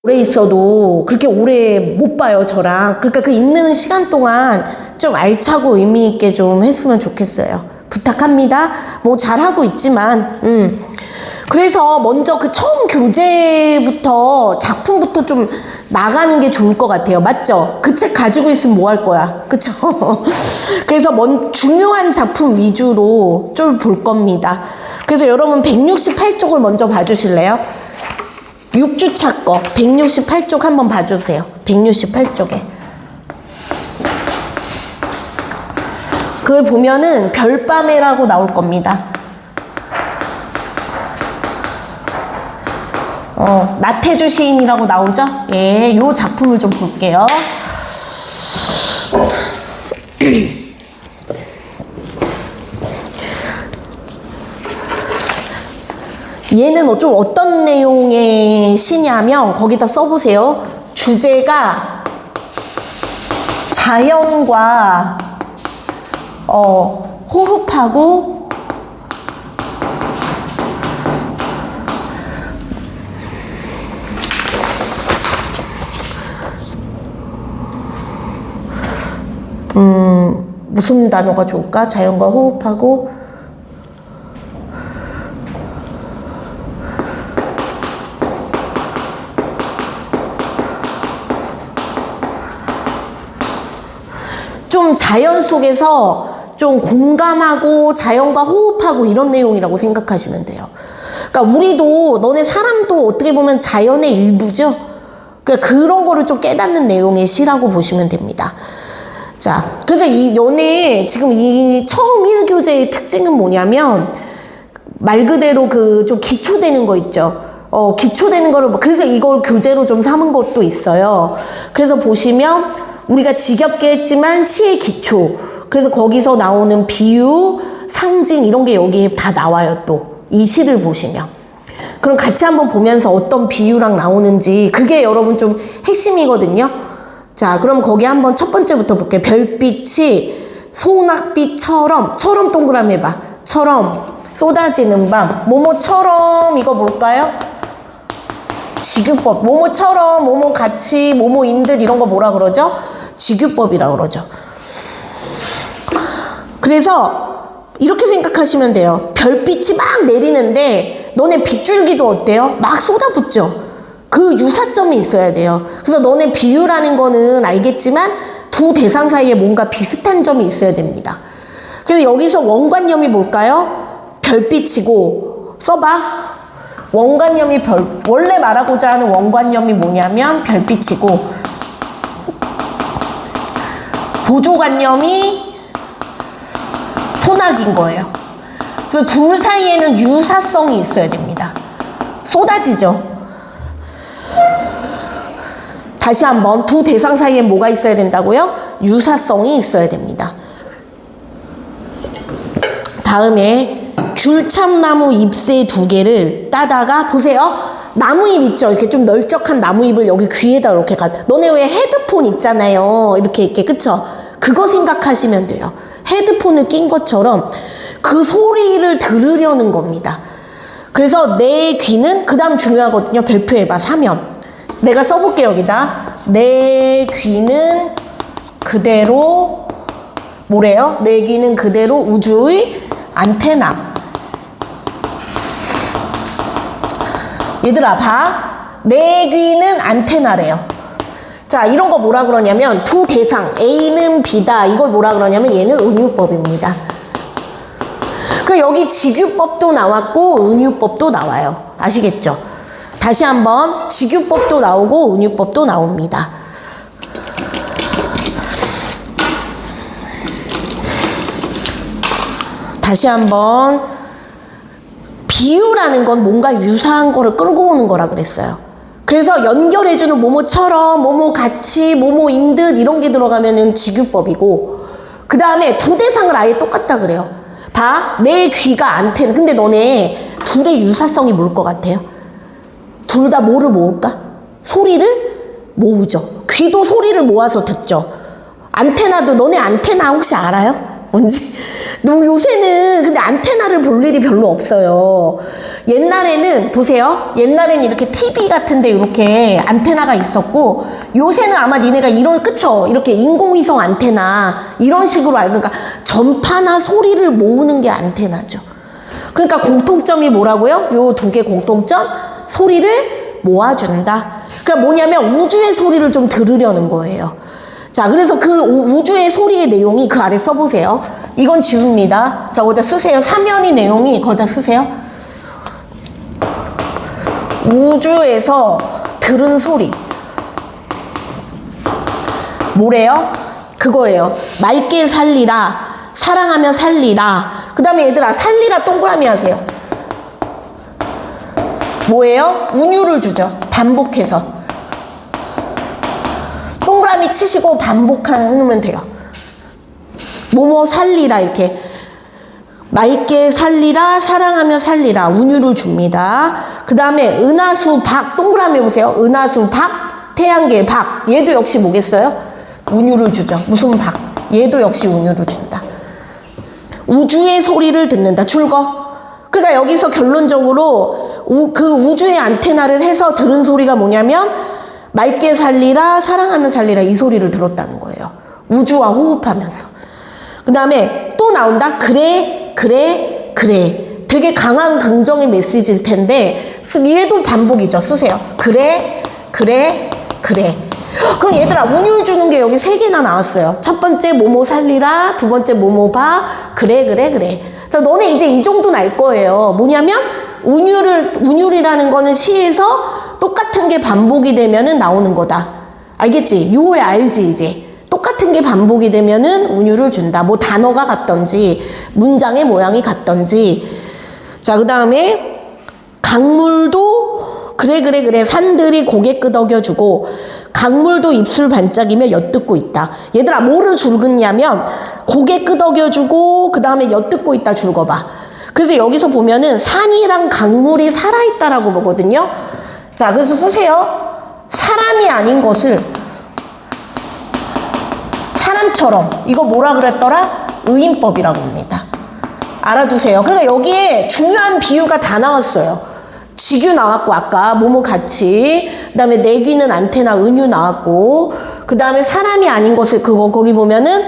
오래 있어도 그렇게 오래 못 봐요, 저랑. 그러니까 그 있는 시간 동안 좀 알차고 의미 있게 좀 했으면 좋겠어요. 부탁합니다. 뭐 잘하고 있지만, 그래서 먼저 그 처음 교재부터 작품부터 좀 나가는 게 좋을 것 같아요. 맞죠? 그 책 가지고 있으면 뭐 할 거야? 그쵸? 그래서 중요한 작품 위주로 좀 볼 겁니다. 그래서 여러분 168쪽을 먼저 봐주실래요? 6주차 거 168쪽 한번 봐주세요. 168쪽에. 그걸 보면은 별밤에라고 나올 겁니다. 나태주 시인이라고 나오죠? 예, 요 작품을 좀 볼게요. 얘는 좀 어떤 내용의 시냐면 거기다 써보세요. 주제가 자연과 호흡하고 무슨 단어가 좋을까? 자연과 호흡하고 좀 자연 속에서 좀 공감하고 자연과 호흡하고 이런 내용이라고 생각하시면 돼요. 그러니까 우리도 너네 사람도 어떻게 보면 자연의 일부죠. 그러니까 그런 거를 좀 깨닫는 내용의 시라고 보시면 됩니다. 자, 그래서 너네 지금 이 처음 1교재의 특징은 뭐냐면 말 그대로 그 좀 기초되는 거 있죠. 기초되는 거를 그래서 이걸 교재로 좀 삼은 것도 있어요. 그래서 보시면 우리가 지겹게 했지만 시의 기초. 그래서 거기서 나오는 비유, 상징 이런 게 여기에 다 나와요. 또 이 시를 보시면. 그럼 같이 한번 보면서 어떤 비유랑 나오는지 그게 여러분 좀 핵심이거든요. 자, 그럼 거기 한번 첫 번째부터 볼게요. 별빛이 소낙비처럼, 처럼 동그라미 해봐. 처럼 쏟아지는 밤. 뭐뭐처럼 이거 뭘까요? 지규법. 뭐뭐처럼, 뭐뭐같이, 뭐뭐인들 이런 거 뭐라 그러죠? 지규법이라고 그러죠. 그래서 이렇게 생각하시면 돼요. 별빛이 막 내리는데 너네 빗줄기도 어때요? 막 쏟아붓죠? 그 유사점이 있어야 돼요. 그래서 너네 비유라는 거는 알겠지만 두 대상 사이에 뭔가 비슷한 점이 있어야 됩니다. 그래서 여기서 원관념이 뭘까요? 별빛이고 써봐. 원관념이 원래 말하고자 하는 원관념이 뭐냐면 별빛이고 보조관념이 소낙인 거예요. 그래서 둘 사이에는 유사성이 있어야 됩니다. 쏟아지죠. 다시 한번 두 대상 사이에 뭐가 있어야 된다고요? 유사성이 있어야 됩니다. 다음에 귤참나무 잎새 2개를 따다가 보세요. 나무잎 있죠? 이렇게 좀 널쩍한 나무잎을 여기 귀에다 이렇게 너네 왜 헤드폰 있잖아요. 이렇게 그쵸? 그거 생각하시면 돼요. 헤드폰을 낀 것처럼 그 소리를 들으려는 겁니다. 그래서 내 귀는 그 다음 중요하거든요. 별표해봐. 사면. 내가 써볼게요. 여기다. 내 귀는 그대로 뭐래요? 내 귀는 그대로 우주의 안테나. 얘들아 봐. 내 귀는 안테나래요. 자, 이런 거 뭐라 그러냐면 두 대상 A는 B다. 이걸 뭐라 그러냐면 얘는 은유법입니다. 그 여기 지규법도 나왔고 은유법도 나와요. 아시겠죠? 다시 한번 지규법도 나오고 은유법도 나옵니다. 다시 한번 비유라는 건 뭔가 유사한 거를 끌고 오는 거라 그랬어요. 그래서 연결해주는 뭐뭐처럼, 뭐뭐같이, 뭐뭐인 듯 이런 게 들어가면은 지규법이고 그 다음에 두 대상을 아예 똑같다 그래요. 봐. 내 귀가 안테나. 근데 너네 둘의 유사성이 뭘 것 같아요? 둘 다 뭐를 모을까? 소리를 모으죠. 귀도 소리를 모아서 듣죠. 안테나도 너네 안테나 혹시 알아요? 뭔지. 요새는 근데 안테나를 볼 일이 별로 없어요. 옛날에는 보세요. 옛날에는 이렇게 TV 같은데 이렇게 안테나가 있었고, 요새는 아마 니네가 이런, 그쵸? 이렇게 인공위성 안테나 이런 식으로 알고, 그러니까 전파나 소리를 모으는 게 안테나죠. 그러니까 공통점이 뭐라고요? 요 두 개 공통점? 소리를 모아준다. 그러니까 뭐냐면 우주의 소리를 좀 들으려는 거예요. 자, 그래서 그 우주의 소리의 내용이 그 아래 써보세요. 이건 지웁니다. 자, 거기다 쓰세요. 사면이 내용이 거기다 쓰세요. 우주에서 들은 소리. 뭐래요? 그거예요. 맑게 살리라. 사랑하며 살리라. 그 다음에 얘들아, 살리라 동그라미 하세요. 뭐예요? 운율을 주죠. 반복해서. 동그라미 치시고 반복하면 돼요. 뭐뭐 살리라 이렇게. 맑게 살리라, 사랑하며 살리라. 운율을 줍니다. 그 다음에 은하수 박 동그라미 보세요. 은하수 박, 태양계 박. 얘도 역시 뭐겠어요? 운율을 주죠. 무슨 박? 얘도 역시 운율을 준다. 우주의 소리를 듣는다. 줄거. 그러니까 여기서 결론적으로 그 우주의 안테나를 해서 들은 소리가 뭐냐면 맑게 살리라, 사랑하며 살리라 이 소리를 들었다는 거예요. 우주와 호흡하면서. 그 다음에 또 나온다. 그래, 그래, 그래. 되게 강한 긍정의 메시지일 텐데 얘도 반복이죠. 쓰세요. 그래, 그래, 그래. 그럼 얘들아, 운율 주는 게 여기 3개나 나왔어요. 첫 번째 뭐뭐 살리라, 두 번째 뭐뭐 봐, 그래, 그래, 그래. 그래서 너네 이제 이 정도는 알 거예요. 뭐냐면 운율이라는 거는 시에서 똑같은 게 반복이 되면은 나오는 거다. 알겠지? 유호야 알지 이제. 똑같은 게 반복이 되면은 운율을 준다. 뭐 단어가 같던지 문장의 모양이 같던지. 자, 그 다음에 강물도 그래 그래 그래 산들이 고개 끄덕여주고 강물도 입술 반짝이며 엿듣고 있다. 얘들아, 뭐를 줄긋냐면 고개 끄덕여주고 그 다음에 엿듣고 있다 줄거봐. 그래서 여기서 보면은 산이랑 강물이 살아있다라고 보거든요. 자, 그래서 쓰세요. 사람이 아닌 것을 사람처럼. 이거 뭐라 그랬더라? 의인법이라고 합니다. 알아두세요. 그러니까 여기에 중요한 비유가 다 나왔어요. 지규 나왔고, 아까 뭐뭐 같이, 그 다음에 내귀는 안테나 은유 나왔고, 그 다음에 사람이 아닌 것을 거기 보면은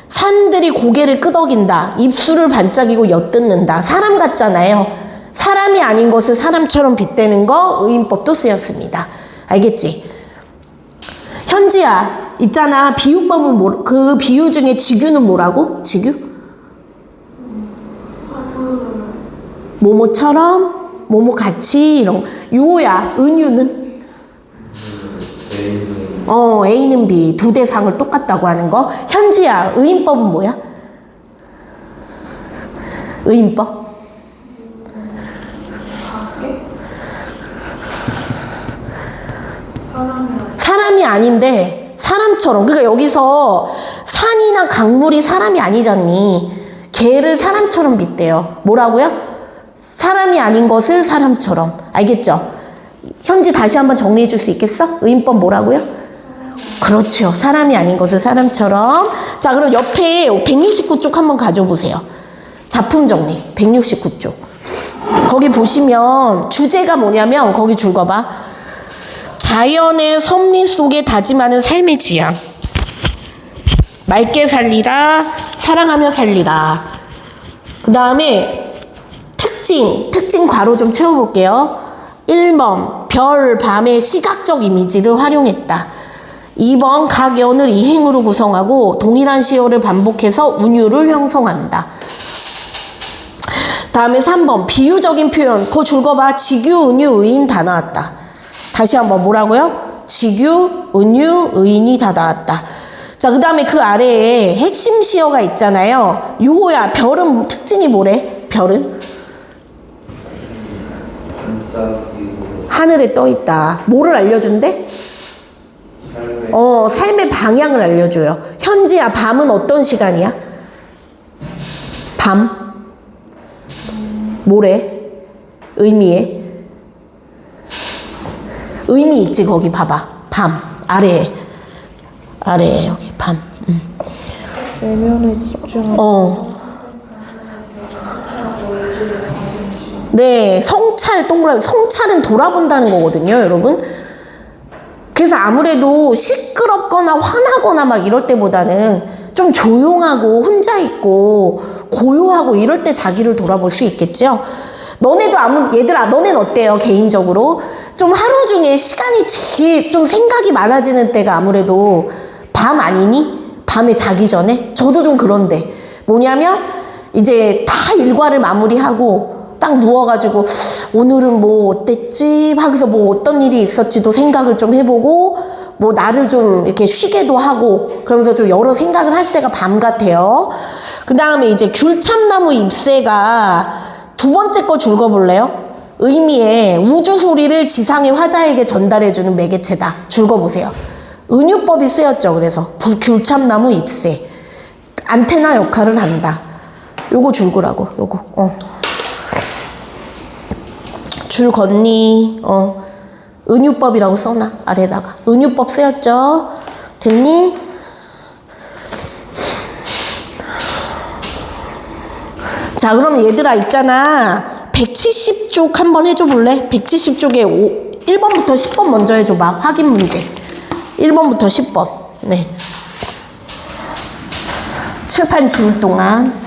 산들이 고개를 끄덕인다, 입술을 반짝이고 엿듣는다. 사람 같잖아요. 사람이 아닌 것을 사람처럼 빗대는 거 의인법도 쓰였습니다. 알겠지? 현지야, 있잖아. 비유법은 그 비유 중에 지규는 뭐라고? 지규? 뭐뭐처럼 뭐뭐 같이 이런 거. 유호야, 은유는? A는 B. 두 대상을 똑같다고 하는 거. 현지야, 의인법은 뭐야? 의인법? 사람이 아닌데 사람처럼. 그러니까 여기서 산이나 강물이 사람이 아니잖니. 개를 사람처럼 빗대요. 뭐라고요? 사람이 아닌 것을 사람처럼. 알겠죠? 현지 다시 한번 정리해 줄 수 있겠어? 의인법 뭐라고요? 그렇죠. 사람이 아닌 것을 사람처럼. 자, 그럼 옆에 169쪽 한번 가져보세요. 작품 정리 169쪽. 거기 보시면 주제가 뭐냐면 거기 줄거봐. 자연의 섭리 속에 다짐하는 삶의 지향. 맑게 살리라, 사랑하며 살리라. 그 다음에 특징 괄호 좀 채워볼게요. 1번, 별, 밤의 시각적 이미지를 활용했다. 2번, 각 연을 이행으로 구성하고 동일한 시어를 반복해서 운율을 형성한다. 다음에 3번, 비유적인 표현. 그거 줄거봐. 지규, 은유, 의인 다 나왔다. 다시 한번 뭐라고요? 지규, 은유, 의인이 다 나왔다. 자, 그 다음에 그 아래에 핵심 시어가 있잖아요. 유호야, 별은 특징이 뭐래? 별은? 하늘에 떠 있다. 뭐를 알려준대? 삶의 방향을 알려줘요. 현지야, 밤은 어떤 시간이야? 밤? 뭐래? 의미에? 의미 있지, 거기 봐봐. 밤. 아래에 여기 밤. 내면에 집중하고. 네, 성찰 동그라미. 성찰은 돌아본다는 거거든요, 여러분. 그래서 아무래도 시끄럽거나 화나거나 막 이럴 때보다는 좀 조용하고 혼자 있고 고요하고 이럴 때 자기를 돌아볼 수 있겠죠. 너네도 얘들아, 너넨 어때요? 개인적으로 좀 하루 중에 시간이 제일 좀 생각이 많아지는 때가 아무래도 밤 아니니? 밤에 자기 전에? 저도 좀 그런데 뭐냐면 이제 다 일과를 마무리하고 딱 누워가지고 오늘은 뭐 어땠지? 하고서 뭐 어떤 일이 있었지도 생각을 좀 해보고 뭐 나를 좀 이렇게 쉬게도 하고 그러면서 좀 여러 생각을 할 때가 밤 같아요. 그 다음에 이제 귤참나무 잎새가 두 번째 거 줄거볼래요? 의미에 우주 소리를 지상의 화자에게 전달해주는 매개체다. 줄거보세요. 은유법이 쓰였죠. 그래서 귤참나무 잎새 안테나 역할을 한다. 요거 줄거라고. 요거 줄 걷니? 은유법이라고 써놔. 아래다가 은유법 쓰였죠. 됐니? 자, 그럼 얘들아 있잖아. 170쪽 한번 해줘 볼래? 170쪽에 1번부터 10번 먼저 해줘 봐. 확인 문제. 1번부터 10번. 네. 칠판 지울 동안.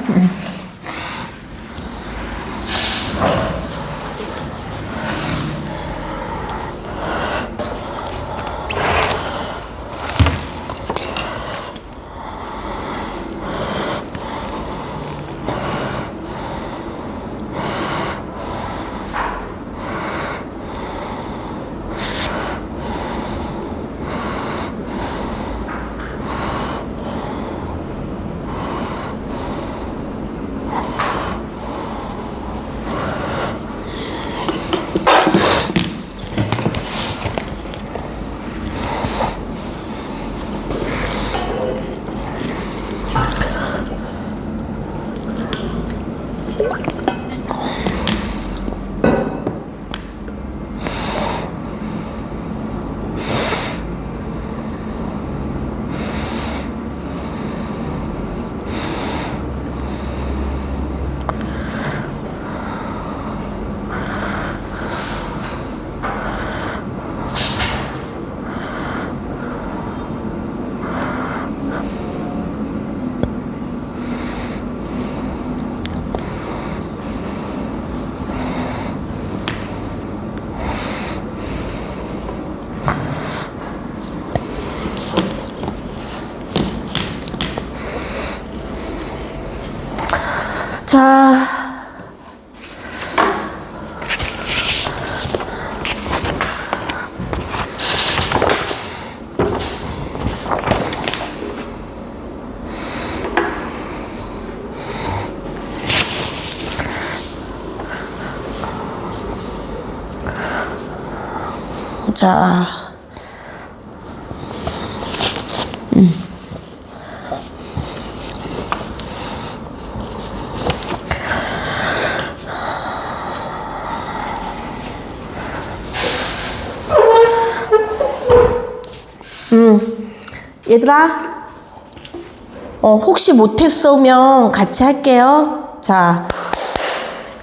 자, 얘들아, 혹시 못했으면 같이 할게요. 자,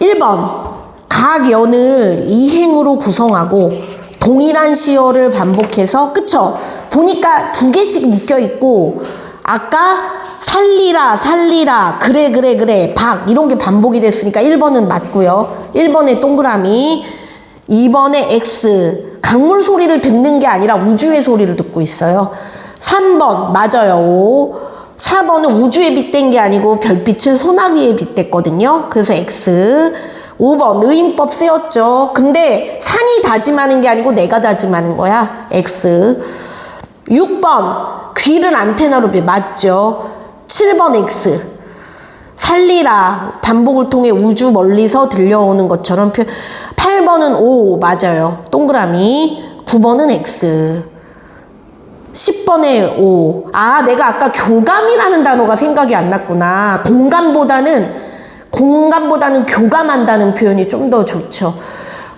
1번. 각 연을 이행으로 구성하고 동일한 시어를 반복해서, 그쵸? 보니까 두 개씩 묶여있고, 아까 살리라, 살리라, 그래, 그래, 그래, 박, 이런 게 반복이 됐으니까 1번은 맞고요. 1번에 동그라미, 2번에 X. 강물 소리를 듣는 게 아니라 우주의 소리를 듣고 있어요. 3번 맞아요. 5. 4번은 우주에 빗댄 게 아니고 별빛을 소나기에 빗댔거든요. 그래서 X. 5번 의인법 쓰였죠. 근데 산이 다짐하는 게 아니고 내가 다짐하는 거야. X. 6번 귀를 안테나로 맞죠. 7번 X. 살리라 반복을 통해 우주 멀리서 들려오는 것처럼 8번은 O 맞아요. 동그라미. 9번은 X. 10번에 O. 아, 내가 아까 교감이라는 단어가 생각이 안 났구나. 공감보다는 교감한다는 표현이 좀 더 좋죠.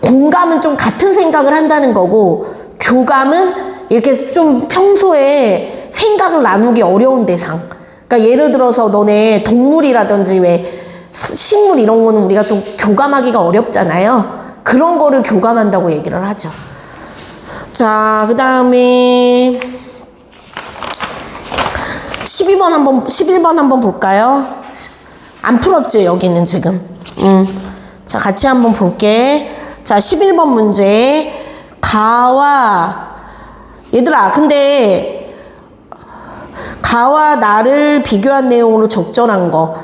공감은 좀 같은 생각을 한다는 거고, 교감은 이렇게 좀 평소에 생각을 나누기 어려운 대상. 그러니까 예를 들어서 너네 동물이라든지 왜 식물 이런 거는 우리가 좀 교감하기가 어렵잖아요. 그런 거를 교감한다고 얘기를 하죠. 자, 그 다음에 11번 한번 볼까요? 안 풀었죠, 여기는 지금. 자, 같이 한번 볼게. 자, 11번 문제. 가와, 얘들아, 근데 가와 나를 비교한 내용으로 적절한 거.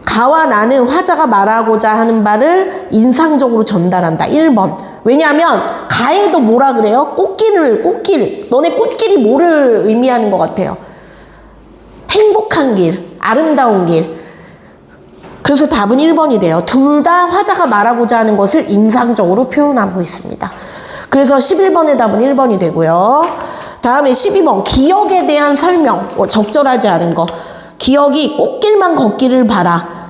가와 나는 화자가 말하고자 하는 바를 인상적으로 전달한다. 1번. 왜냐하면 가에도 뭐라 그래요? 꽃길. 너네 꽃길이 뭐를 의미하는 것 같아요? 행복한 길, 아름다운 길. 그래서 답은 1번이 돼요. 둘 다 화자가 말하고자 하는 것을 인상적으로 표현하고 있습니다. 그래서 11번의 답은 1번이 되고요. 다음에 12번. 기억에 대한 설명. 적절하지 않은 거. 기억이 꽃길만 걷기를 바라.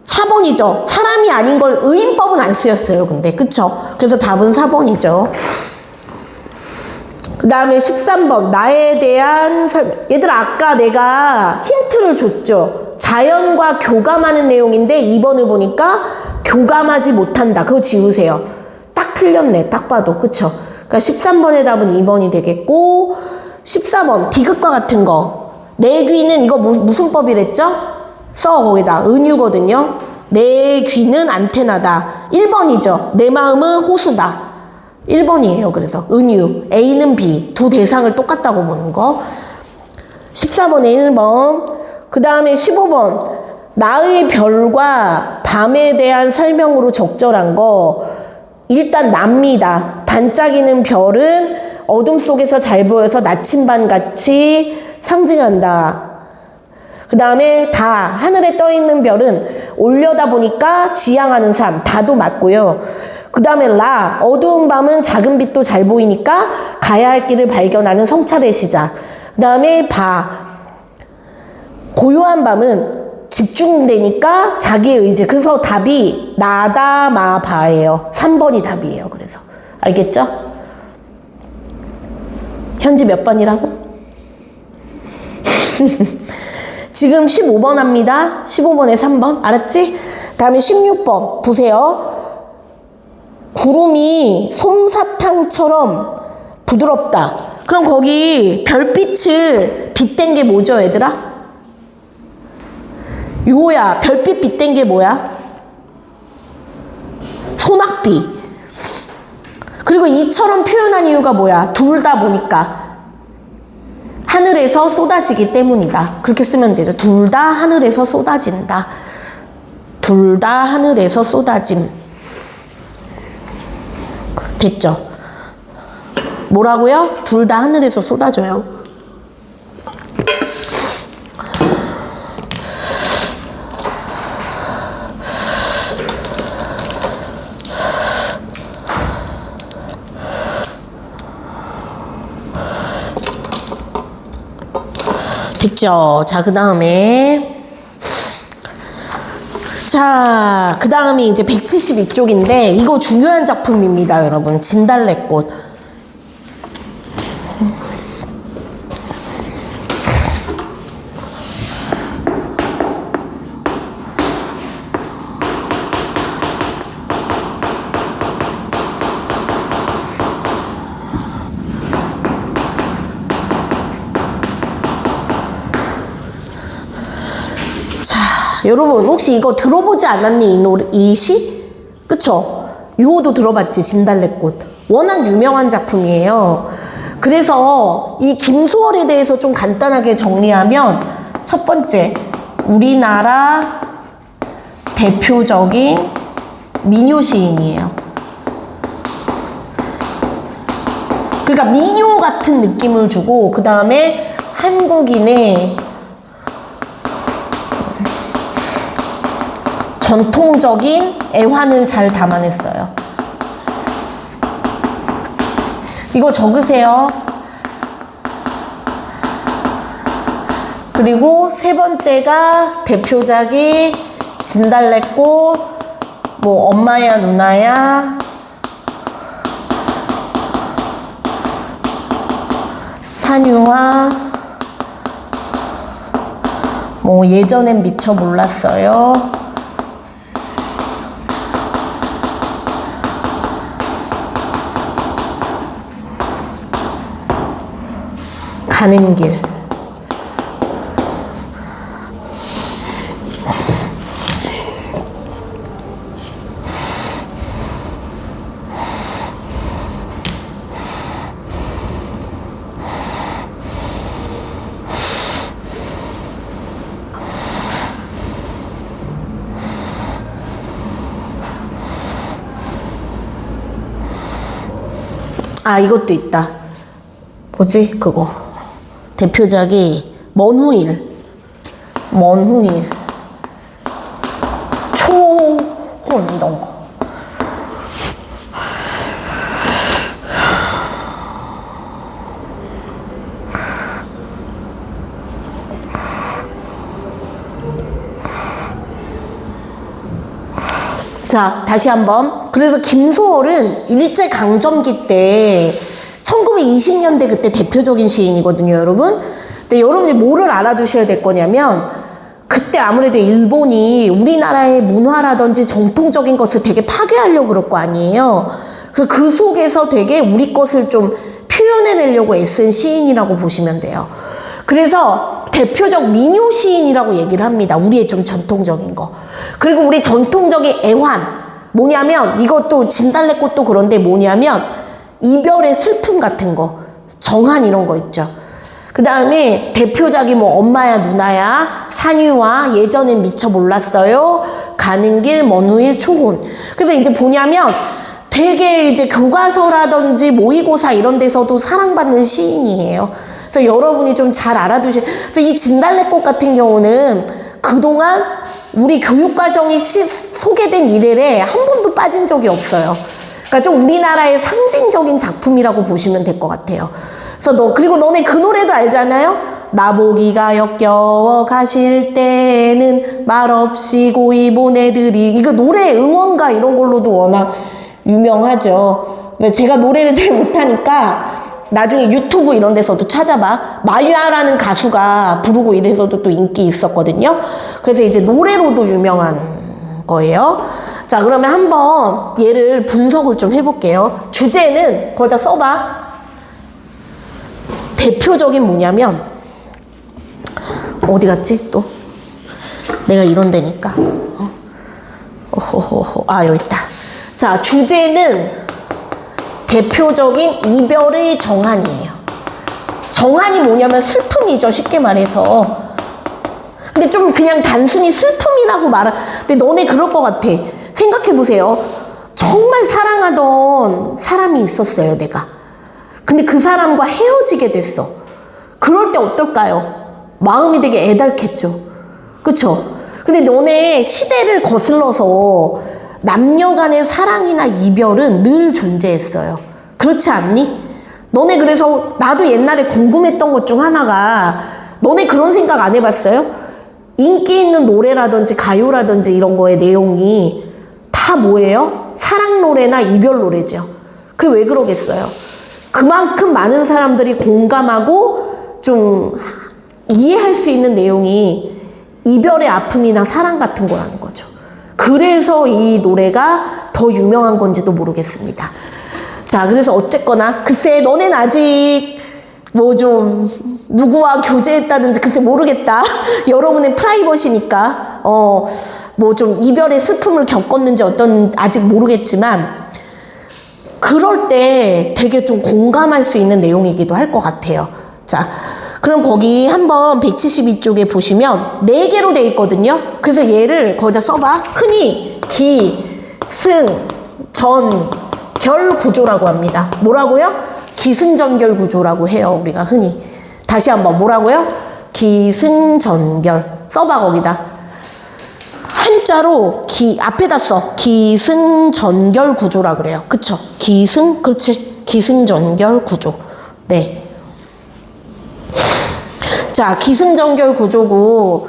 4번이죠. 사람이 아닌 걸 의인법은 안 쓰였어요. 근데 그쵸? 그래서 답은 4번이죠. 그 다음에 13번. 나에 대한 설명. 얘들아, 아까 내가 힌트를 줬죠. 자연과 교감하는 내용인데 2번을 보니까 교감하지 못한다. 그거 지우세요. 딱 틀렸네. 딱 봐도. 그쵸? 그러니까 13번의 답은 2번이 되겠고, 14번. 디귿과 같은 거. 내 귀는 이거 무슨 법이랬죠? 써 거기다. 은유거든요. 내 귀는 안테나다. 1번이죠. 내 마음은 호수다. 1번이에요. 그래서 은유. A는 B. 두 대상을 똑같다고 보는 거. 14번에 1번. 그 다음에 15번. 나의 별과 밤에 대한 설명으로 적절한 거. 일단 납니다. 반짝이는 별은 어둠 속에서 잘 보여서 나침반같이 상징한다. 그 다음에 다, 하늘에 떠있는 별은 올려다 보니까 지향하는 삶, 다도 맞고요. 그 다음에 라, 어두운 밤은 작은 빛도 잘 보이니까 가야 할 길을 발견하는 성찰의 시작. 그 다음에 바, 고요한 밤은 집중되니까 자기의 의지. 그래서 답이 나다, 마, 바예요. 3번이 답이에요. 그래서 알겠죠? 현재 몇 번이라고? 지금 15번 합니다. 15번에 3번. 알았지? 다음에 16번. 보세요. 구름이 솜사탕처럼 부드럽다. 그럼 거기 별빛을 빗댄 게 뭐죠, 얘들아? 유호야, 별빛 빗댄 게 뭐야? 소낙비. 그리고 이처럼 표현한 이유가 뭐야? 둘 다 보니까 하늘에서 쏟아지기 때문이다. 그렇게 쓰면 되죠. 둘 다 하늘에서 쏟아진다. 둘 다 하늘에서 쏟아짐. 됐죠? 뭐라고요? 둘 다 하늘에서 쏟아져요. 됐죠? 자, 그 다음에 자, 그 다음이 이제 172쪽인데 이거 중요한 작품입니다, 여러분. 진달래꽃. 여러분 혹시 이거 들어보지 않았니? 이 시? 그쵸? 유호도 들어봤지, 진달래꽃. 워낙 유명한 작품이에요. 그래서 이 김소월에 대해서 좀 간단하게 정리하면 첫 번째, 우리나라 대표적인 민요 시인이에요. 그러니까 민요 같은 느낌을 주고, 그 다음에 한국인의 전통적인 애환을 잘 담아냈어요. 이거 적으세요. 그리고 세 번째가 대표작이 진달래꽃, 뭐 엄마야 누나야, 산유화, 뭐 예전엔 미처 몰랐어요. 가는 길. 아, 이것도 있다. 뭐지? 그거. 대표작이 먼 후일. 먼 후일. 초혼 이런 거. 자, 다시 한번. 그래서 김소월은 일제강점기 때 1920년대 그때 대표적인 시인이거든요, 여러분. 근데 여러분이 뭐를 알아두셔야 될 거냐면 그때 아무래도 일본이 우리나라의 문화라든지 정통적인 것을 되게 파괴하려고 그럴 거 아니에요. 그래서 그 속에서 되게 우리 것을 좀 표현해내려고 애쓴 시인이라고 보시면 돼요. 그래서 대표적 민요 시인이라고 얘기를 합니다. 우리의 좀 전통적인 거. 그리고 우리 전통적인 애환. 뭐냐면 이것도 진달래꽃도 그런데 뭐냐면 이별의 슬픔 같은 거. 정한 이런 거 있죠. 그 다음에 대표작이 뭐 엄마야 누나야, 산유와 예전엔 미처 몰랐어요, 가는 길 먼 후일 초혼. 그래서 이제 뭐냐면 되게 이제 교과서라든지 모의고사 이런 데서도 사랑받는 시인이에요. 그래서 여러분이 좀 잘 알아두셔야. 그래서 이 진달래꽃 같은 경우는 그동안 우리 교육과정이 소개된 이래에 한 번도 빠진 적이 없어요. 그러니까 좀 우리나라의 상징적인 작품이라고 보시면 될 것 같아요. 그래서 그리고 너네 그 노래도 알잖아요? 나보기가 역겨워 가실 때는 말없이 고이 보내드리. 이거 노래 응원가 이런 걸로도 워낙 유명하죠. 제가 노래를 잘 못하니까 나중에 유튜브 이런 데서도 찾아봐. 마유아라는 가수가 부르고 이래서도 또 인기 있었거든요. 그래서 이제 노래로도 유명한 거예요. 자, 그러면 한번 얘를 분석을 좀 해볼게요. 주제는 거기다 써봐. 대표적인 뭐냐면 어디 갔지 또? 내가 이런 데니까. 아, 여기 있다. 자, 주제는 대표적인 이별의 정한이에요. 정한이 뭐냐면 슬픔이죠, 쉽게 말해서. 근데 좀 그냥 단순히 슬픔이라고 근데 너네 그럴 것 같아. 생각해보세요. 정말 사랑하던 사람이 있었어요, 내가. 근데 그 사람과 헤어지게 됐어. 그럴 때 어떨까요? 마음이 되게 애달겠죠. 그쵸? 근데 너네 시대를 거슬러서 남녀 간의 사랑이나 이별은 늘 존재했어요. 그렇지 않니? 너네 그래서 나도 옛날에 궁금했던 것 중 하나가 너네 그런 생각 안 해봤어요? 인기 있는 노래라든지 가요라든지 이런 거의 내용이 다 뭐예요? 사랑 노래나 이별 노래죠. 그게 왜 그러겠어요? 그만큼 많은 사람들이 공감하고 좀 이해할 수 있는 내용이 이별의 아픔이나 사랑 같은 거라는 거죠. 그래서 이 노래가 더 유명한 건지도 모르겠습니다. 자, 그래서 어쨌거나 글쎄 너넨 아직 뭐 좀 누구와 교제했다든지 글쎄 모르겠다. 여러분의 프라이버시니까 뭐 좀 이별의 슬픔을 겪었는지 어떤 아직 모르겠지만 그럴 때 되게 좀 공감할 수 있는 내용이기도 할 것 같아요. 자, 그럼 거기 한번 172쪽에 보시면 4개로 돼 있거든요. 그래서 얘를 거기다 써봐. 흔히 기, 승, 전, 결 구조라고 합니다. 뭐라고요? 기승전결 구조라고 해요, 우리가 흔히. 다시 한번 뭐라고요? 기승전결. 써봐, 거기다. 한자로 앞에다 써. 기승전결 구조라 그래요. 그쵸? 그렇지. 기승전결 구조. 네. 자, 기승전결 구조고.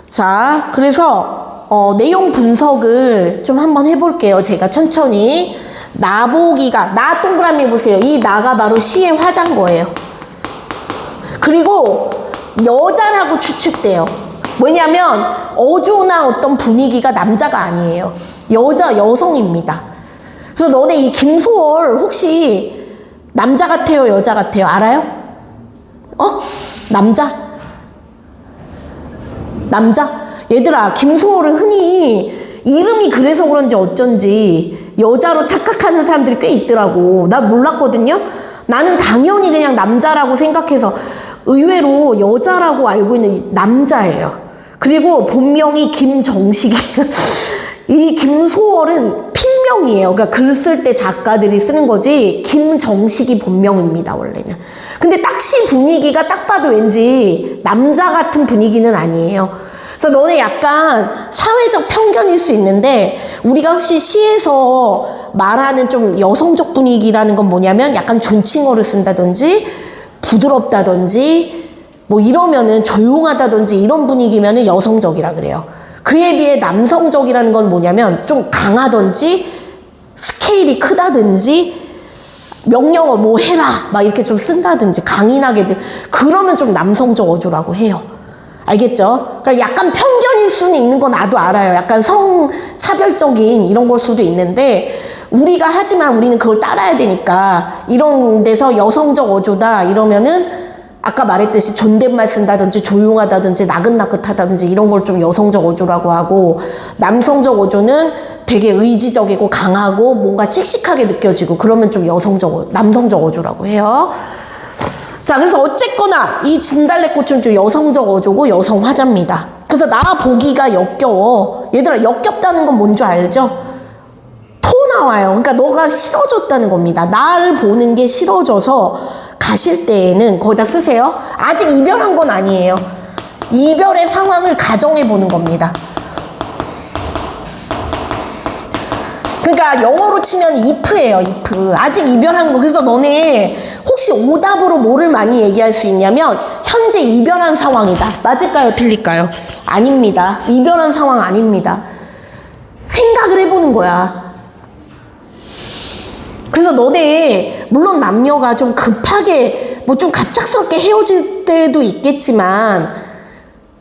자, 그래서 내용 분석을 좀 한번 해볼게요. 제가 천천히. 나보기가, 나 동그라미 보세요. 이 나가 바로 시의 화자인 거예요. 그리고 여자라고 추측돼요. 왜냐면 어조나 어떤 분위기가 남자가 아니에요. 여성입니다. 그래서 너네 이 김소월 혹시 남자 같아요, 여자 같아요? 알아요? 남자? 얘들아, 김소월은 흔히 이름이 그래서 그런지 어쩐지 여자로 착각하는 사람들이 꽤 있더라고. 나 몰랐거든요. 나는 당연히 그냥 남자라고 생각해서 의외로 여자라고 알고 있는 남자예요. 그리고 본명이 김정식이에요. 이 김소월은 필명이에요. 그러니까 글 쓸 때 작가들이 쓰는 거지 김정식이 본명입니다, 원래는. 근데 딱시 분위기가 딱 봐도 왠지 남자 같은 분위기는 아니에요. 그래서 너네 약간 사회적 편견일 수 있는데 우리가 혹시 시에서 말하는 좀 여성적 분위기라는 건 뭐냐면 약간 존칭어를 쓴다든지 부드럽다든지 뭐 이러면은 조용하다든지 이런 분위기면은 여성적이라 그래요. 그에 비해 남성적이라는 건 뭐냐면 좀 강하든지 스케일이 크다든지 명령어 뭐 해라 막 이렇게 좀 쓴다든지 강인하게 그러면 좀 남성적 어조라고 해요. 알겠죠? 그러니까 약간 편견일 수는 있는 건 나도 알아요. 약간 성차별적인 이런 걸 수도 있는데 우리가 하지만 우리는 그걸 따라야 되니까 이런 데서 여성적 어조다 이러면은 아까 말했듯이 존댓말 쓴다든지 조용하다든지 나긋나긋하다든지 이런 걸 좀 여성적 어조라고 하고 남성적 어조는 되게 의지적이고 강하고 뭔가 씩씩하게 느껴지고 그러면 좀 남성적 어조라고 해요. 자, 그래서 어쨌거나 이 진달래꽃은 좀 여성적 어조고 여성 화자입니다. 그래서 나 보기가 역겨워. 얘들아, 역겹다는 건 뭔지 알죠? 토 나와요. 그러니까 너가 싫어졌다는 겁니다. 나를 보는 게 싫어져서 가실 때에는 거기다 쓰세요. 아직 이별한 건 아니에요. 이별의 상황을 가정해 보는 겁니다. 그러니까 영어로 치면 if예요, if. 아직 이별한 거. 그래서 너네 혹시 오답으로 뭐를 많이 얘기할 수 있냐면 현재 이별한 상황이다. 맞을까요? 틀릴까요? 아닙니다. 이별한 상황 아닙니다. 생각을 해보는 거야. 그래서 너네 물론 남녀가 좀 급하게 뭐 좀 갑작스럽게 헤어질 때도 있겠지만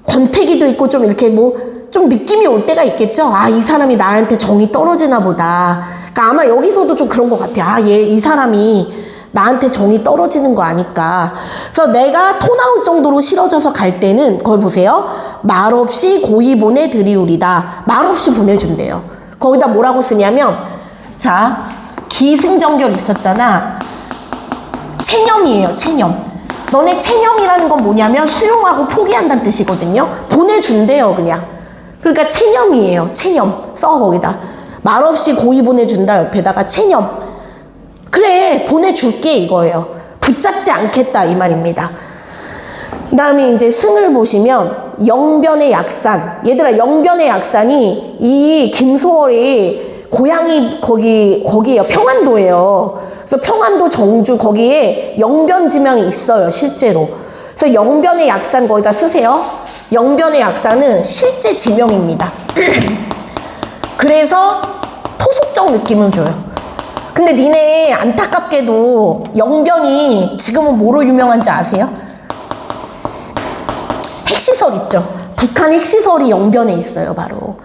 권태기도 있고 좀 이렇게 뭐 좀 느낌이 올 때가 있겠죠. 아, 이 사람이 나한테 정이 떨어지나 보다. 그러니까 아마 여기서도 좀 그런 것 같아요. 아, 이 사람이 나한테 정이 떨어지는 거 아닐까. 그래서 내가 토 나올 정도로 싫어져서 갈 때는 거기 보세요. 말없이 고이 보내드리우리다. 말없이 보내준대요. 거기다 뭐라고 쓰냐면 자, 기승전결 있었잖아. 체념이에요, 체념. 너네 체념이라는 건 뭐냐면 수용하고 포기한다는 뜻이거든요. 보내준대요, 그냥. 그러니까 체념이에요, 체념. 써, 거기다. 말없이 고이 보내준다 옆에다가 체념. 그래, 보내줄게 이거예요. 붙잡지 않겠다 이 말입니다. 그 다음에 이제 승을 보시면 영변의 약산. 얘들아, 영변의 약산이 이 김소월이 고향이 거기에요. 평안도예요. 그래서 평안도 정주 거기에 영변지명이 있어요, 실제로. 그래서 영변의 약산 거기다 쓰세요. 영변의 약산은 실제 지명입니다. 그래서 토속적 느낌을 줘요. 근데 니네 안타깝게도 영변이 지금은 뭐로 유명한지 아세요? 핵시설 있죠. 북한 핵시설이 영변에 있어요, 바로.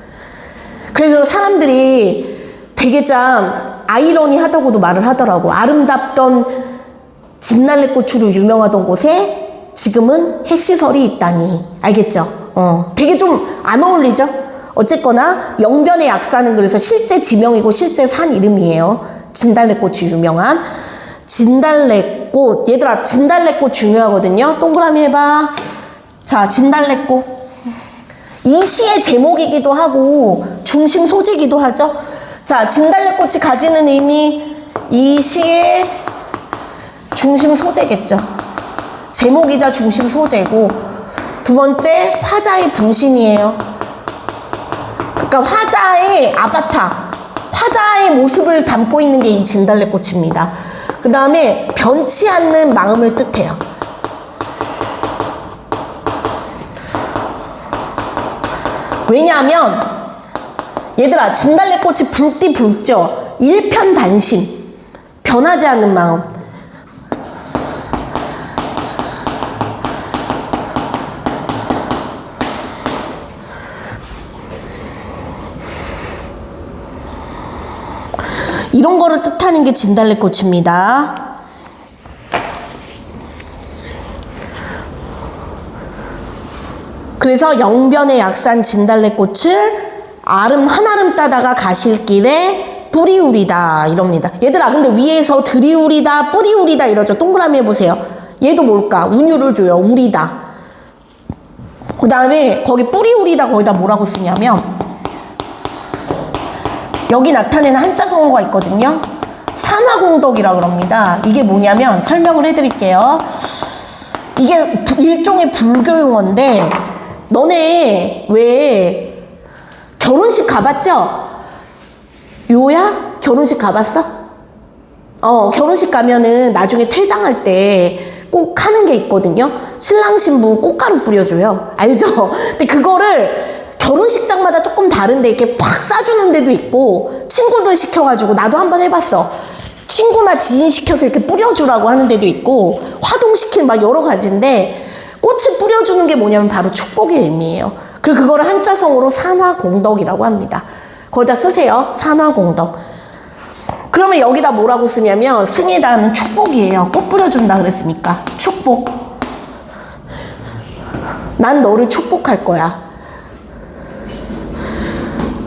그래서 사람들이 되게 참 아이러니하다고도 말을 하더라고. 아름답던 진달래꽃으로 유명하던 곳에 지금은 핵시설이 있다니. 알겠죠? 되게 좀 안 어울리죠? 어쨌거나 영변의 약산은 그래서 실제 지명이고 실제 산 이름이에요. 진달래꽃이 유명한 진달래꽃. 얘들아, 진달래꽃 중요하거든요. 동그라미 해봐. 자, 진달래꽃. 이 시의 제목이기도 하고 중심 소재이기도 하죠. 자, 진달래꽃이 가지는 의미, 이 시의 중심 소재겠죠. 제목이자 중심 소재고, 두 번째 화자의 분신이에요. 그러니까 화자의 아바타, 화자의 모습을 담고 있는 게 이 진달래꽃입니다. 그 다음에 변치 않는 마음을 뜻해요. 왜냐하면 얘들아, 진달래꽃이 붉디 붉죠. 일편단심, 변하지 않는 마음. 이런 거를 뜻하는 게 진달래꽃입니다. 그래서 영변의 약산 진달래꽃을 한아름 따다가 가실 길에 뿌리우리다 이럽니다. 얘들아 근데 위에서 들이우리다 뿌리우리다 이러죠. 동그라미 해보세요. 얘도 뭘까? 운유를 줘요. 우리다. 그 다음에 거기 뿌리우리다 거기다 뭐라고 쓰냐면 여기 나타내는 한자 성어가 있거든요. 산화공덕이라 그럽니다. 이게 뭐냐면 설명을 해드릴게요. 이게 일종의 불교 용어인데 너네 왜 결혼식 가봤죠? 요야? 결혼식 가봤어? 결혼식 가면은 나중에 퇴장할 때 꼭 하는 게 있거든요. 신랑 신부 꽃가루 뿌려줘요. 알죠? 근데 그거를 결혼식장마다 조금 다른데 이렇게 팍 싸주는 데도 있고 친구들 시켜가지고 나도 한번 해봤어. 친구나 지인 시켜서 이렇게 뿌려주라고 하는 데도 있고 화동시키는 막 여러 가지인데 꽃을 뿌려주는 게 뭐냐면 바로 축복의 의미예요. 그리고 그거를 한자성어로 산화공덕이라고 합니다. 거기다 쓰세요. 산화공덕. 그러면 여기다 뭐라고 쓰냐면 승에다는 축복이에요. 꽃 뿌려준다 그랬으니까 축복. 난 너를 축복할 거야.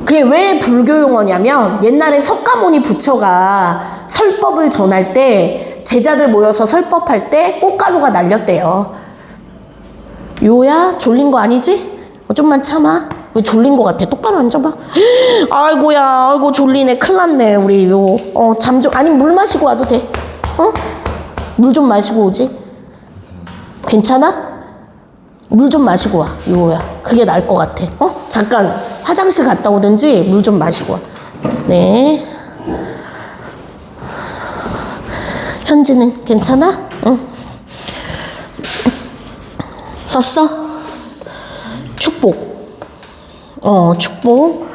그게 왜 불교 용어냐면 옛날에 석가모니 부처가 설법을 전할 때 제자들 모여서 설법할 때 꽃가루가 날렸대요. 요야? 졸린 거 아니지? 좀만 참아. 왜 졸린 거 같아? 똑바로 앉아봐. 아이고야, 아이고 졸리네. 큰일 났네 우리 요. 잠 좀, 아니 물 마시고 와도 돼. 물 좀 마시고 오지. 괜찮아? 물 좀 마시고 와 요야. 그게 나을 것 같아. 잠깐 화장실 갔다 오든지 물 좀 마시고 와. 네. 현지는 괜찮아? 응. 썼어? 축복. 축복.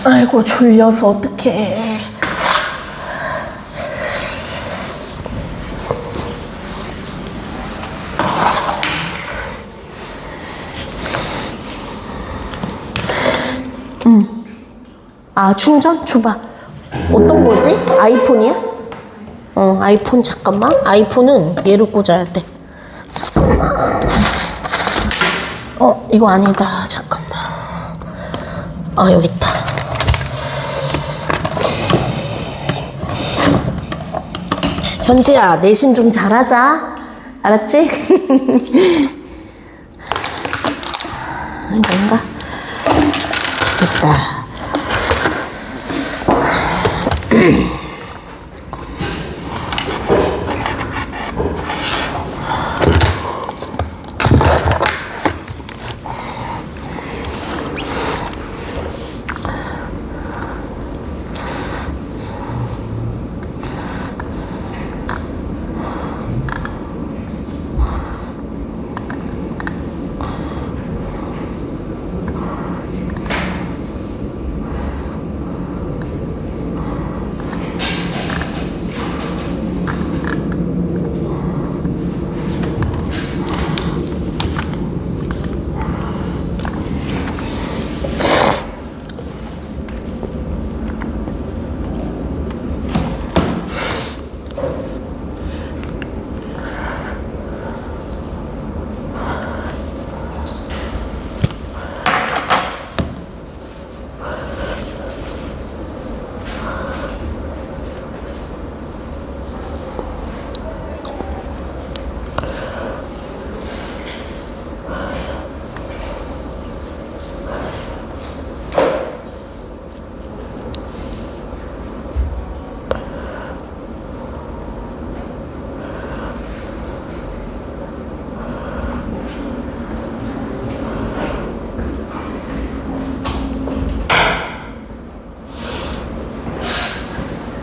아이고 졸려서 어떡해. 충전? 줘봐. 어떤 거지? 아이폰이야? 아이폰 잠깐만. 아이폰은 얘를 꽂아야 돼. 이거 아니다. 잠깐만. 여기 있다. 현지야, 내신 좀 잘하자. 알았지? 뭔가? 됐다.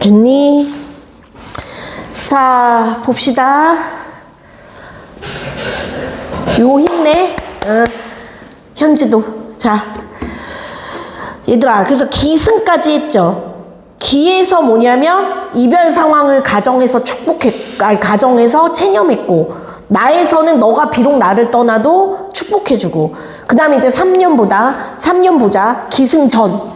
됐니? 자, 봅시다. 요 힘내. 현지도. 자, 얘들아, 그래서 기승까지 했죠. 기에서 뭐냐면 이별 상황을 가정해서 가정해서 체념했고, 나에서는 너가 비록 나를 떠나도 축복해주고, 그 다음에 이제 3년 보자. 기승전.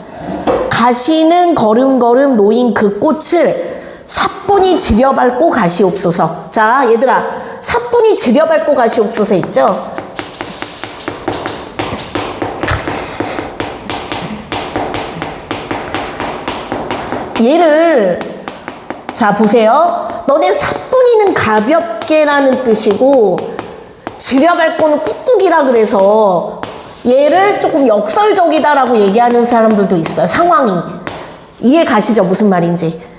가시는 걸음걸음 놓인 그 꽃을 사뿐히 지려밟고 가시옵소서. 자, 얘들아, 사뿐히 지려밟고 가시옵소서 있죠? 얘를, 자, 보세요. 너네 사뿐히는 가볍게라는 뜻이고, 지려밟고는 꾹꾹이라 그래서 얘를 조금 역설적이다라고 얘기하는 사람들도 있어요. 상황이. 이해 가시죠? 무슨 말인지.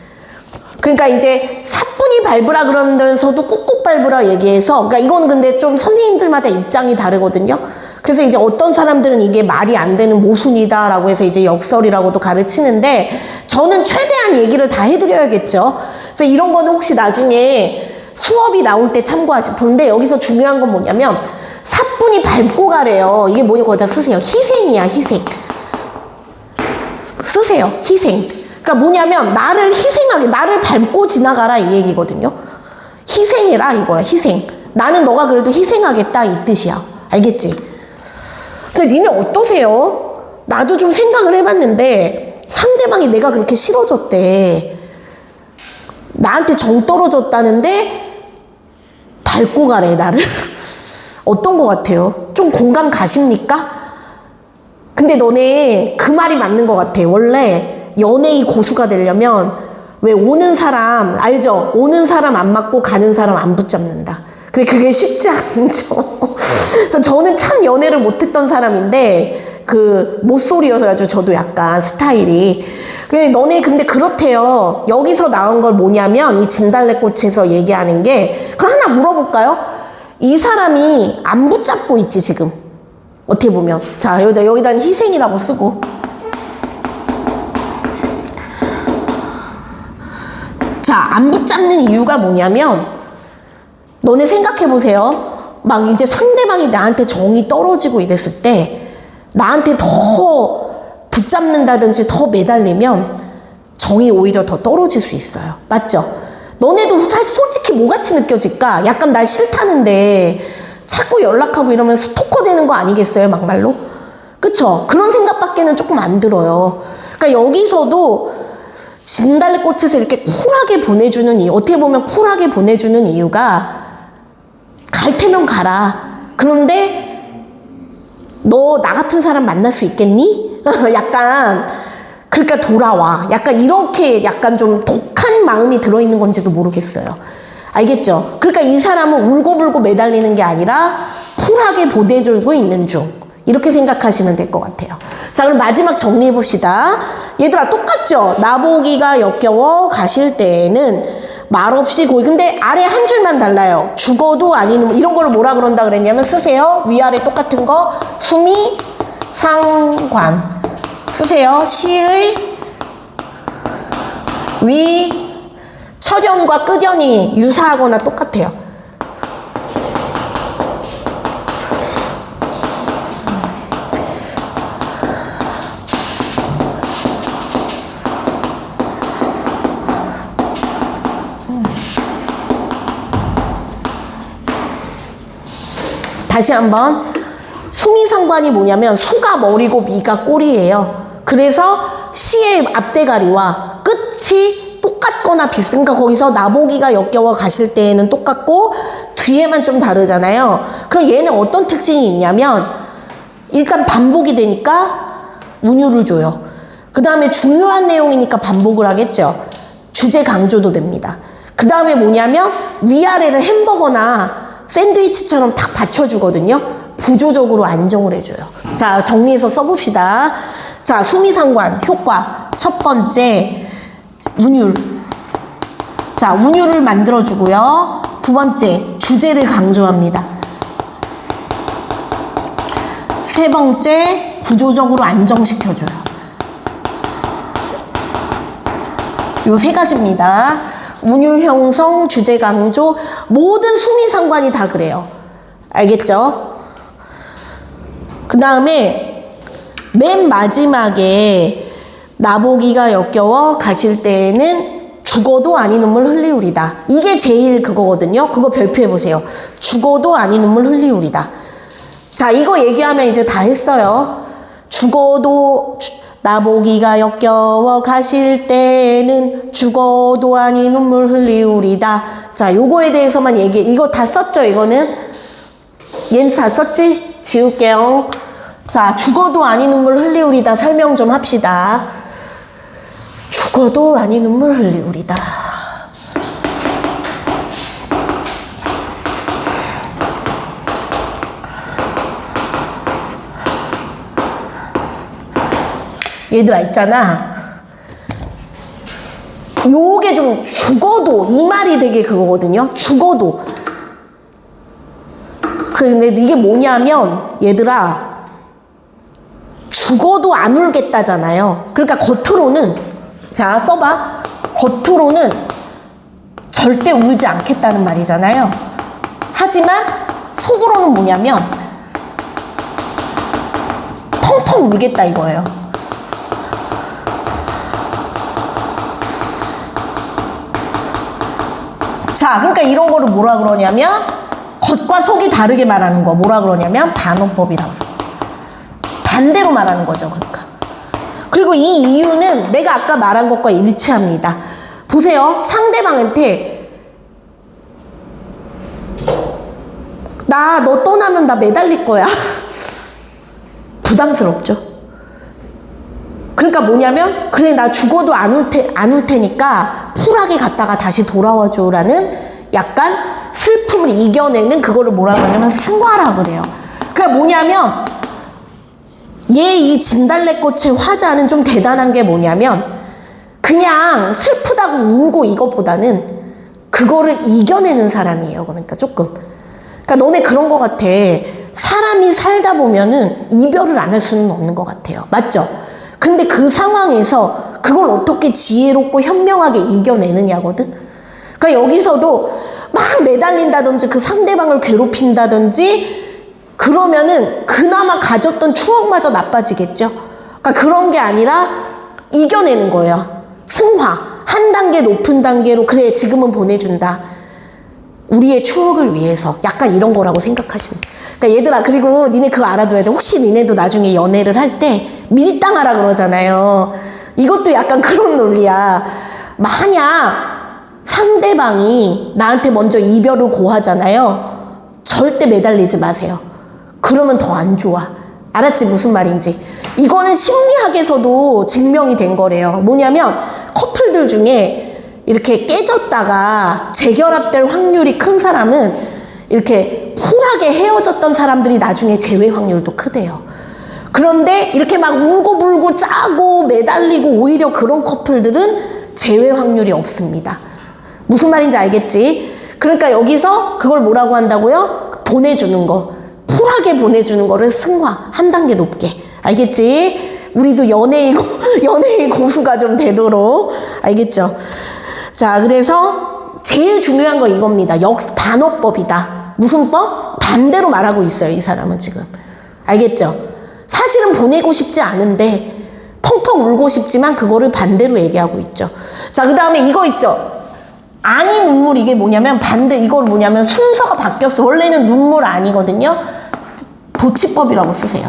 그러니까 이제 사뿐히 밟으라 그러면서도 꾹꾹 밟으라 얘기해서, 그러니까 이건 근데 좀 선생님들마다 입장이 다르거든요. 그래서 이제 어떤 사람들은 이게 말이 안 되는 모순이다라고 해서 이제 역설이라고도 가르치는데, 저는 최대한 얘기를 다 해드려야겠죠. 그래서 이런 거는 혹시 나중에 수업이 나올 때 참고하시. 근데 여기서 중요한 건 뭐냐면 사뿐히 밟고 가래요. 이게 뭐냐, 거기다 쓰세요. 희생이야, 희생. 쓰세요, 희생. 그러니까 뭐냐면 나를 희생하게, 나를 밟고 지나가라 이 얘기거든요. 희생해라 이거야, 희생. 나는 너가 그래도 희생하겠다 이 뜻이야. 알겠지? 근데 니네 어떠세요? 나도 좀 생각을 해봤는데 상대방이 내가 그렇게 싫어졌대. 나한테 정 떨어졌다는데 밟고 가래, 나를. 어떤 것 같아요? 좀 공감 가십니까? 근데 너네 그 말이 맞는 것 같아. 원래 연예인 고수가 되려면 왜 오는 사람 알죠? 오는 사람 안 맞고 가는 사람 안 붙잡는다. 근데 그게 쉽지 않죠. 그래서 저는 참 연애를 못했던 사람인데 그 모쏠이어서 아주 저도 약간 스타일이. 너네 근데 그렇대요. 여기서 나온 걸 뭐냐면 이 진달래꽃에서 얘기하는 게, 그럼 하나 물어볼까요? 이 사람이 안 붙잡고 있지 지금. 어떻게 보면. 자, 여기다 희생이라고 쓰고. 자, 안 붙잡는 이유가 뭐냐면, 너네 생각해보세요. 막 이제 상대방이 나한테 정이 떨어지고 이랬을 때, 나한테 더 붙잡는다든지 더 매달리면 정이 오히려 더 떨어질 수 있어요. 맞죠? 너네도 사실 솔직히 뭐같이 느껴질까? 약간 날 싫다는데 자꾸 연락하고 이러면 스토커 되는 거 아니겠어요? 막말로? 그쵸? 그런 생각밖에는 조금 안 들어요. 그러니까 여기서도 진달래꽃에서 이렇게 쿨하게 보내주는 이유, 어떻게 보면 쿨하게 보내주는 이유가, 갈 테면 가라. 그런데 너 나 같은 사람 만날 수 있겠니? 약간, 그러니까 돌아와. 약간 이렇게 약간 좀 독한 마음이 들어있는 건지도 모르겠어요. 알겠죠? 그러니까 이 사람은 울고불고 매달리는 게 아니라 쿨하게 보내주고 있는 중. 이렇게 생각하시면 될 것 같아요. 자, 그럼 마지막 정리해 봅시다. 얘들아, 똑같죠? 나보기가 역겨워 가실 때에는 말없이 고이. 근데 아래 한 줄만 달라요. 죽어도 아니면 이런 걸 뭐라 그런다 그랬냐면 쓰세요. 위아래 똑같은 거. 수미 상관 쓰세요. 시의 위 철연과 끄연이 유사하거나 똑같아요. 다시 한번. 수미상관이 뭐냐면 수가 머리고 미가 꼬리예요. 그래서 시의 앞대가리와 끝이 똑같거나 비슷한, 그러니까 거기서 나보기가 역겨워 가실 때에는 똑같고 뒤에만 좀 다르잖아요. 그럼 얘는 어떤 특징이 있냐면, 일단 반복이 되니까 운율을 줘요. 그 다음에 중요한 내용이니까 반복을 하겠죠. 주제 강조도 됩니다. 그 다음에 뭐냐면 위아래를 햄버거나 샌드위치처럼 탁 받쳐주거든요. 구조적으로 안정을 해줘요. 자, 정리해서 써봅시다. 자, 수미상관 효과 첫 번째 운율. 자, 운율을 만들어주고요. 두 번째 주제를 강조합니다. 세 번째 구조적으로 안정시켜줘요. 요 세 가지입니다. 운율 형성, 주제 강조, 모든 수미 상관이 다 그래요. 알겠죠? 그 다음에 맨 마지막에 나보기가 역겨워 가실 때에는 죽어도 아니 눈물 흘리우리다. 이게 제일 그거거든요. 그거 별표해보세요. 죽어도 아니 눈물 흘리우리다. 자, 이거 얘기하면 이제 다 했어요. 죽어도 나보기가 역겨워 가실 때는 죽어도 아니 눈물 흘리우리다. 자, 요거에 대해서만 얘기해. 이거 다 썼죠, 이거는? 얘는 다 썼지? 지울게요. 자, 죽어도 아니 눈물 흘리우리다 설명 좀 합시다. 죽어도 아니 눈물 흘리우리다. 얘들아 있잖아. 요게 좀 죽어도 이 말이 되게 그거거든요. 죽어도. 근데 이게 뭐냐면 얘들아 죽어도 안 울겠다잖아요. 그러니까 겉으로는 자 써봐. 겉으로는 절대 울지 않겠다는 말이잖아요. 하지만 속으로는 뭐냐면 펑펑 울겠다 이거예요. 자, 그러니까 이런 거를 뭐라 그러냐면 겉과 속이 다르게 말하는 거 뭐라 그러냐면 반어법이라고. 반대로 말하는 거죠. 그러니까. 그리고 이 이유는 내가 아까 말한 것과 일치합니다. 보세요. 상대방한테 나 너 떠나면 나 매달릴 거야. 부담스럽죠. 그러니까 뭐냐면 그래 나 죽어도 안 울 테니까 쿨하게 갔다가 다시 돌아와줘라는 약간 슬픔을 이겨내는 그거를 뭐라고 하냐면 승화라 그래요. 그러니까 뭐냐면 얘 이 진달래꽃의 화자는 좀 대단한 게 뭐냐면 그냥 슬프다고 울고 이것보다는 그거를 이겨내는 사람이에요. 그러니까 조금. 그러니까 너네 그런 거 같아. 사람이 살다 보면은 이별을 안 할 수는 없는 것 같아요. 맞죠? 근데 그 상황에서 그걸 어떻게 지혜롭고 현명하게 이겨내느냐거든. 그러니까 여기서도 막 매달린다든지 그 상대방을 괴롭힌다든지 그러면은 그나마 가졌던 추억마저 나빠지겠죠. 그러니까 그런 게 아니라 이겨내는 거예요. 승화. 한 단계 높은 단계로 그래 지금은 보내준다. 우리의 추억을 위해서 약간 이런 거라고 생각하시면. 그러니까 얘들아 그리고 니네 그거 알아둬야 돼. 혹시 니네도 나중에 연애를 할 때 밀당하라 그러잖아요. 이것도 약간 그런 논리야. 만약 상대방이 나한테 먼저 이별을 고하잖아요. 절대 매달리지 마세요. 그러면 더 안 좋아. 알았지? 무슨 말인지. 이거는 심리학에서도 증명이 된 거래요. 뭐냐면 커플들 중에 이렇게 깨졌다가 재결합될 확률이 큰 사람은 이렇게 쿨하게 헤어졌던 사람들이 나중에 재회 확률도 크대요. 그런데 이렇게 막 울고불고 짜고 매달리고 오히려 그런 커플들은 재회 확률이 없습니다. 무슨 말인지 알겠지? 그러니까 여기서 그걸 뭐라고 한다고요? 보내주는 거. 쿨하게 보내주는 거를 승화. 한 단계 높게. 알겠지? 우리도 연예인 고수가 좀 되도록. 알겠죠? 자, 그래서 제일 중요한 거 이겁니다. 반어법이다. 무슨 법? 반대로 말하고 있어요. 이 사람은 지금. 알겠죠? 사실은 보내고 싶지 않은데 펑펑 울고 싶지만 그거를 반대로 얘기하고 있죠. 자, 그 다음에 이거 있죠. 아니 눈물 이게 뭐냐면 반대 이걸 뭐냐면 순서가 바뀌었어. 원래는 눈물 아니거든요. 도치법이라고 쓰세요.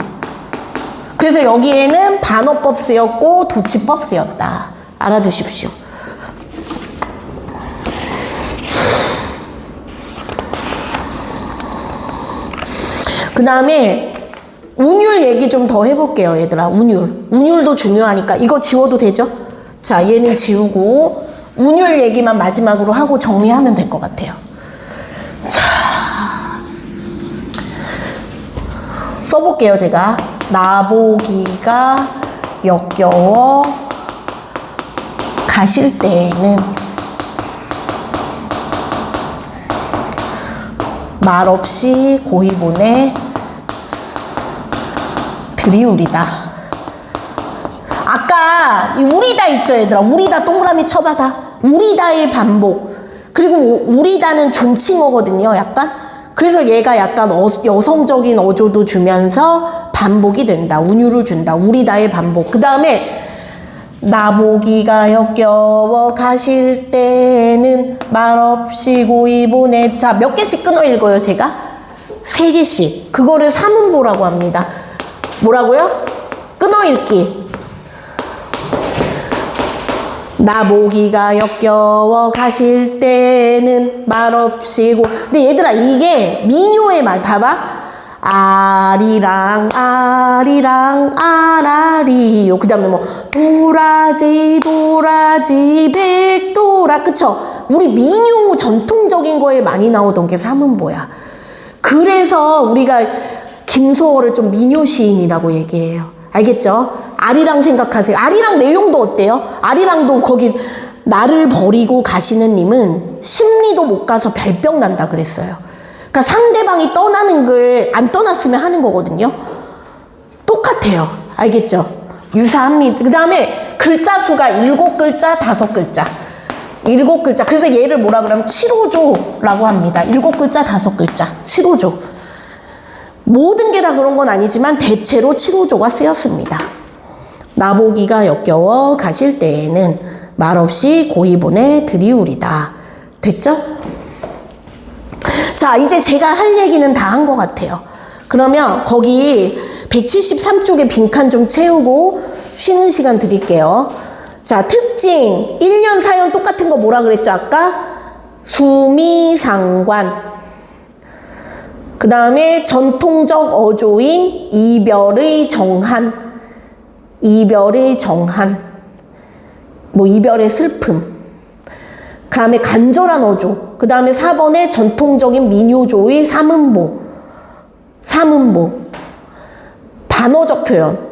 그래서 여기에는 반어법 쓰였고 도치법 쓰였다. 알아두십시오. 그 다음에 운율 얘기 좀 더 해볼게요. 얘들아 운율도 중요하니까 이거 지워도 되죠? 자, 얘는 지우고 운율 얘기만 마지막으로 하고 정리하면 될 것 같아요. 자, 써볼게요. 제가 나보기가 역겨워 가실 때에는 말없이 고이 보내 드리우리다. 아까 이 우리다 있죠, 얘들아. 우리다 동그라미 쳐봐다. 우리다의 반복. 그리고 우리다는 존칭어거든요, 약간. 그래서 얘가 약간 여성적인 어조도 주면서 반복이 된다. 운율을 준다. 우리다의 반복. 그 다음에 나보기가 역겨워 가실 때는 말없이 고이 보내. 자, 몇 개씩 끊어 읽어요, 제가? 3개씩. 그거를 사문보라고 합니다. 뭐라고요? 끊어 읽기. 나보기가 역겨워 가실 때는 말없이 고. 근데 얘들아, 이게 민요의 말 봐봐. 아리랑 아리랑 아라리요. 그 다음에 뭐 도라지 도라지 백도라. 그쵸? 우리 민요 전통적인 거에 많이 나오던 게 사문보야. 그래서 우리가 김소월을 좀 민요 시인이라고 얘기해요. 알겠죠? 아리랑 생각하세요. 아리랑 내용도 어때요? 아리랑도 거기 나를 버리고 가시는 님은 심리도 못 가서 별병 난다 그랬어요. 그러니까 상대방이 떠나는 걸 안 떠났으면 하는 거거든요. 똑같아요. 알겠죠? 유사합니다. 그 다음에 글자 수가 7글자, 5글자. 7글자. 그래서 얘를 뭐라 그러면 7호조라고 합니다. 7글자, 5글자. 7호조. 모든 게 다 그런 건 아니지만 대체로 7호조가 쓰였습니다. 나보기가 역겨워 가실 때에는 말없이 고이 보내 드리우리다. 됐죠? 자, 이제 제가 할 얘기는 다 한 것 같아요. 그러면 거기 173쪽에 빈칸 좀 채우고 쉬는 시간 드릴게요. 자, 특징 1년 4년 똑같은 거 뭐라 그랬죠 아까? 수미상관. 그 다음에 전통적 어조인 이별의 정한. 이별의 정한. 뭐 이별의 슬픔. 그 다음에 간절한 어조. 그 다음에 4번에 전통적인 민요조의 사문보. 사문보. 반어적 표현.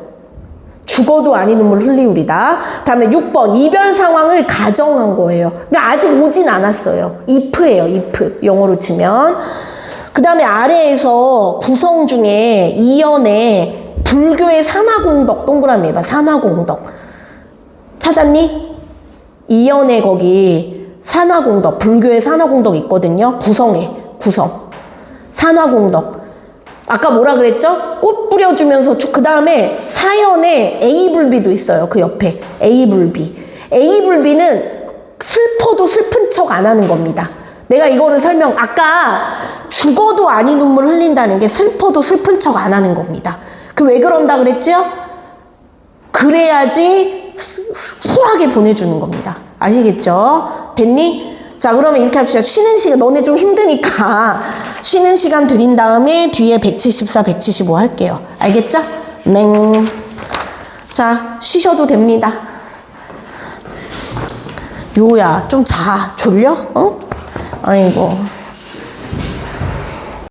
죽어도 아닌 눈물 흘리우리다. 그 다음에 6번 이별 상황을 가정한 거예요. 근데 아직 오진 않았어요. if예요. if. 영어로 치면. 그 다음에 아래에서 구성 중에 이연에 불교의 산화공덕 동그라미 해봐. 산화공덕. 찾았니? 이연에 거기 산화공덕, 불교의 산화공덕 있거든요. 구성에, 구성. 산화공덕. 아까 뭐라 그랬죠? 꽃 뿌려주면서 그 다음에 사연에 A불비도 있어요. 그 옆에 A불비. A불비는 슬퍼도 슬픈 척 안 하는 겁니다. 내가 이거를 아까 죽어도 아닌 눈물 흘린다는 게 슬퍼도 슬픈 척 안 하는 겁니다. 그 왜 그런다 그랬죠? 그래야지 쿨하게 보내주는 겁니다. 아시겠죠? 됐니? 자, 그러면 이렇게 합시다. 쉬는 시간, 너네 좀 힘드니까 쉬는 시간 드린 다음에 뒤에 174, 175 할게요. 알겠죠? 냉. 자, 쉬셔도 됩니다. 요야, 좀 자. 졸려? 어? 아이고.